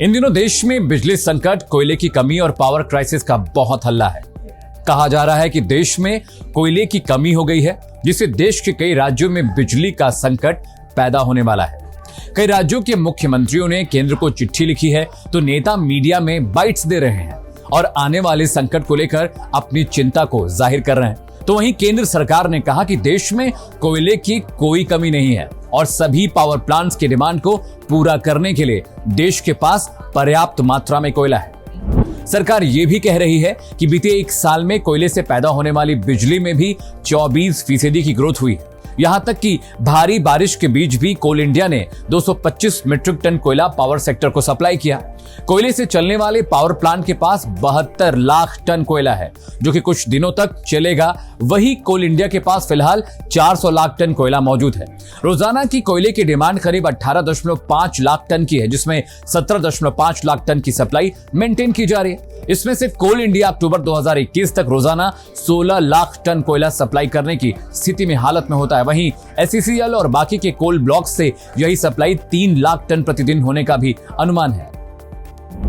इन दिनों देश में बिजली संकट, कोयले की कमी और पावर क्राइसिस का बहुत हल्ला है। कहा जा रहा है कि देश में कोयले की कमी हो गई है, जिससे देश के कई राज्यों में बिजली का संकट पैदा होने वाला है। कई राज्यों के मुख्यमंत्रियों ने केंद्र को चिट्ठी लिखी है, तो नेता मीडिया में बाइट्स दे रहे हैं और आने वाले संकट को लेकर अपनी चिंता को जाहिर कर रहे हैं। तो वहीं केंद्र सरकार ने कहा कि देश में कोयले की कोई कमी नहीं है और सभी पावर प्लांट्स की डिमांड को पूरा करने के लिए देश के पास पर्याप्त मात्रा में कोयला है। सरकार ये भी कह रही है कि बीते एक साल में कोयले से पैदा होने वाली बिजली में भी 24% की ग्रोथ हुई है। यहां तक कि भारी बारिश के बीच भी कोल इंडिया ने 225 मीट्रिक टन कोयला पावर सेक्टर को सप्लाई किया। कोयले से चलने वाले पावर प्लांट के पास 72 लाख टन कोयला है, जो कि कुछ दिनों तक चलेगा। वही कोल इंडिया के पास फिलहाल 400 लाख टन कोयला मौजूद है। रोजाना की कोयले की डिमांड करीब 18.5 लाख टन की है, जिसमें 17.5 लाख टन की सप्लाई मेंटेन की जा रही है। इसमें से कोल इंडिया अक्टूबर 2021 तक रोजाना 16 लाख टन कोयला सप्लाई करने की स्थिति में हालत में होता है। वहीं SECL और बाकी के कोल ब्लॉक से यही सप्लाई 3 लाख टन प्रतिदिन होने का भी अनुमान है।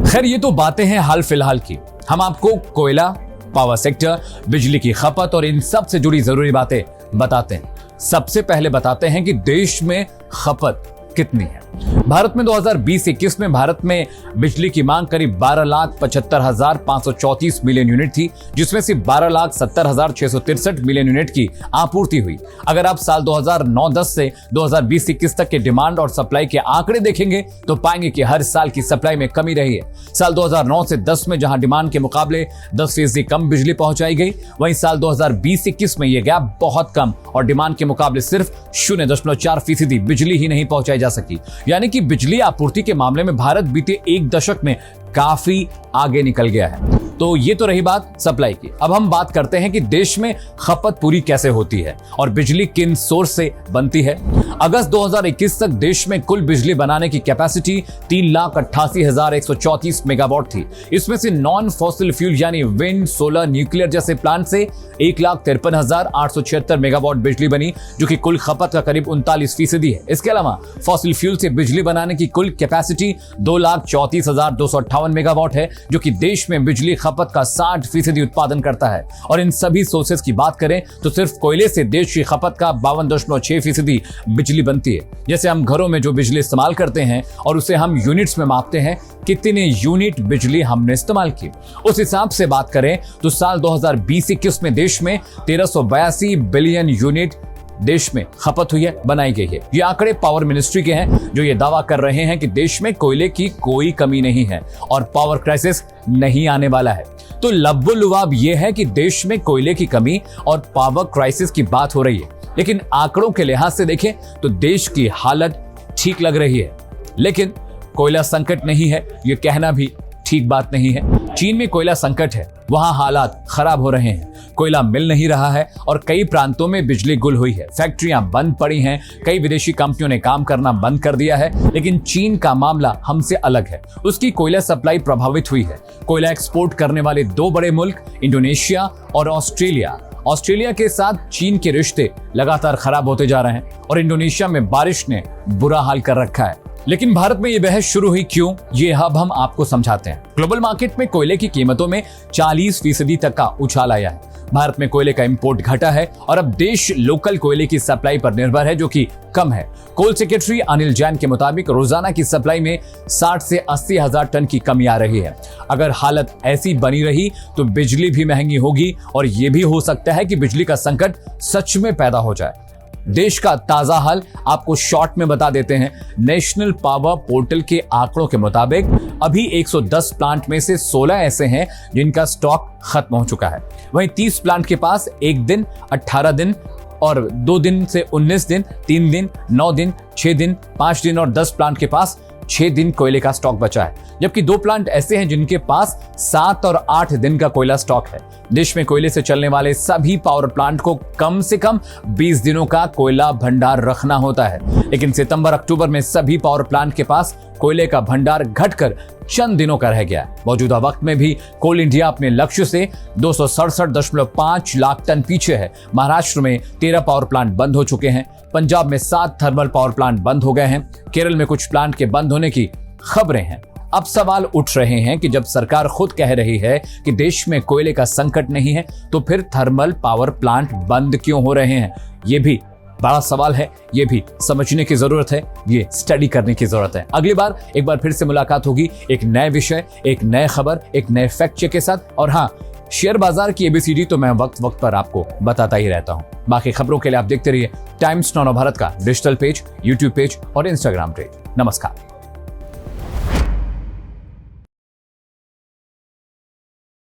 खैर, ये तो बातें हैं हाल फिलहाल की। हम आपको कोयला, पावर सेक्टर, बिजली की खपत और इन सब से जुड़ी जरूरी बातें बताते हैं। सबसे पहले बताते हैं कि देश में खपत कितनी है। भारत में 2020-21 में भारत में बिजली की मांग करीब 12,75,534 मिलियन यूनिट थी, जिसमें से 12,70,663 मिलियन यूनिट की आपूर्ति हुई। अगर आप साल 2009-10 से 2020-21 तक के डिमांड और सप्लाई के आंकड़े देखेंगे तो पाएंगे कि हर साल की सप्लाई में कमी रही है। साल 2009 से 10 में जहां डिमांड के मुकाबले 10% कम बिजली पहुंचाई गई, वहीं साल 2020-21 में यह गैप बहुत कम और डिमांड के मुकाबले सिर्फ 0.4% बिजली ही नहीं पहुंचाई जा सकी। यानी कि बिजली आपूर्ति के मामले में भारत बीते एक दशक में काफी आगे निकल गया है। तो ये तो रही बात सप्लाई की। अब हम बात करते हैं कि देश में खपत पूरी कैसे होती है और बिजली किन सोर्स से बनती है। अगस्त 2021 तक देश में कुल बिजली बनाने की कैपेसिटी 3,88,134 मेगावाट थी। इसमें से नॉन फॉसिल फ्यूल यानी विंड, सोलर, न्यूक्लियर जैसे प्लांट से 1,53,876 मेगावाट बिजली बनी, जो कि कुल खपत का करीब 39% है। इसके अलावा फॉसिल फ्यूल से बिजली बनाने की कुल कैपेसिटी 2,34,258 मेगावाट है, जो कि देश में बिजली खपत का 60% उत्पादन करता है। और इन सभी सोर्सेज की बात करें तो सिर्फ कोयले से देश की खपत का 52.6% बिजली बनती है। जैसे हम घरों में जो बिजली इस्तेमाल करते हैं और उसे हम यूनिट्स में मापते हैं, कितने यूनिट बिजली हमने इस्तेमाल की, उस हिसाब से बात करें तो साल 2020-21 में देश में 1382 बिलियन यूनिट देश में खपत हुई है, बनाई गई है। ये आंकड़े पावर मिनिस्ट्री के हैं, जो ये दावा कर रहे हैं कि देश में कोयले की कोई कमी नहीं है और पावर क्राइसिस नहीं आने वाला है। तो लब्बो-लुआब ये है कि देश में कोयले की कमी और पावर क्राइसिस की बात हो रही है, लेकिन आंकड़ों के लिहाज से देखें तो देश की हालत ठीक लग रही है। लेकिन कोयला संकट नहीं है, ये कहना भी ठीक बात नहीं है। चीन में कोयला संकट है, वहां हालात खराब हो रहे हैं, कोयला मिल नहीं रहा है और कई प्रांतों में बिजली गुल हुई है, फैक्ट्रियां बंद पड़ी हैं, कई विदेशी कंपनियों ने काम करना बंद कर दिया है। लेकिन चीन का मामला हमसे अलग है, उसकी कोयला सप्लाई प्रभावित हुई है। कोयला एक्सपोर्ट करने वाले 2 बड़े मुल्क इंडोनेशिया और ऑस्ट्रेलिया के साथ चीन के रिश्ते लगातार खराब होते जा रहे हैं और इंडोनेशिया में बारिश ने बुरा हाल कर रखा है। लेकिन भारत में ये बहस शुरू हुई क्यों, ये अब हम आपको समझाते हैं। ग्लोबल मार्केट में कोयले की कीमतों में 40% तक का उछाल आया है। भारत में कोयले का इंपोर्ट घटा है और अब देश लोकल कोयले की सप्लाई पर निर्भर है, जो कि कम है। कोल सेक्रेटरी अनिल जैन के मुताबिक रोजाना की सप्लाई में 60 से 80 हजार टन की कमी आ रही है। अगर हालत ऐसी बनी रही तो बिजली भी महंगी होगी और ये भी हो सकता है कि बिजली का संकट सच में पैदा हो जाए। देश का ताजा हाल आपको शॉर्ट में बता देते हैं। नेशनल पावर पोर्टल के आंकड़ों के मुताबिक अभी 110 प्लांट में से 16 ऐसे हैं जिनका स्टॉक खत्म हो चुका है। वहीं 30 प्लांट के पास 1 दिन, 18 दिन और 2 दिन से 19 दिन, 3 दिन, 9 दिन, 6 दिन, 5 दिन और 10 प्लांट के पास 6 दिन कोयले का स्टॉक बचा है, जबकि 2 प्लांट ऐसे हैं जिनके पास 7 और 8 दिन का कोयला स्टॉक है। देश में कोयले से चलने वाले सभी पावर प्लांट को कम से कम 20 दिनों का कोयला भंडार रखना होता है, लेकिन सितंबर-अक्टूबर में सभी पावर प्लांट के पास कोयले का भंडार घटकर चंद दिनों का रह गया। मौजूदा वक्त में भी कोल इंडिया अपने लक्ष्य से 267.5 लाख टन पीछे है। महाराष्ट्र में 13 पावर प्लांट बंद हो चुके हैं, पंजाब में 7 थर्मल पावर प्लांट बंद हो गए हैं, केरल में कुछ प्लांट के बंद होने की खबरें हैं। अब सवाल उठ रहे हैं कि जब सरकार खुद कह रही है कि देश में कोयले का संकट नहीं है, तो फिर थर्मल पावर प्लांट बंद क्यों हो रहे हैं? ये भी बड़ा सवाल है, ये भी समझने की जरूरत है, ये स्टडी करने की जरूरत है। अगली बार एक बार फिर से मुलाकात होगी एक नए विषय, एक नए खबर, एक नए फैक्ट चेक के साथ। और हाँ, शेयर बाजार की एबीसीडी तो मैं वक्त वक्त पर आपको बताता ही रहता हूं। बाकी खबरों के लिए आप देखते रहिए टाइम्स नव भारत का डिजिटल पेज, यूट्यूब पेज और इंस्टाग्राम पेज। नमस्कार।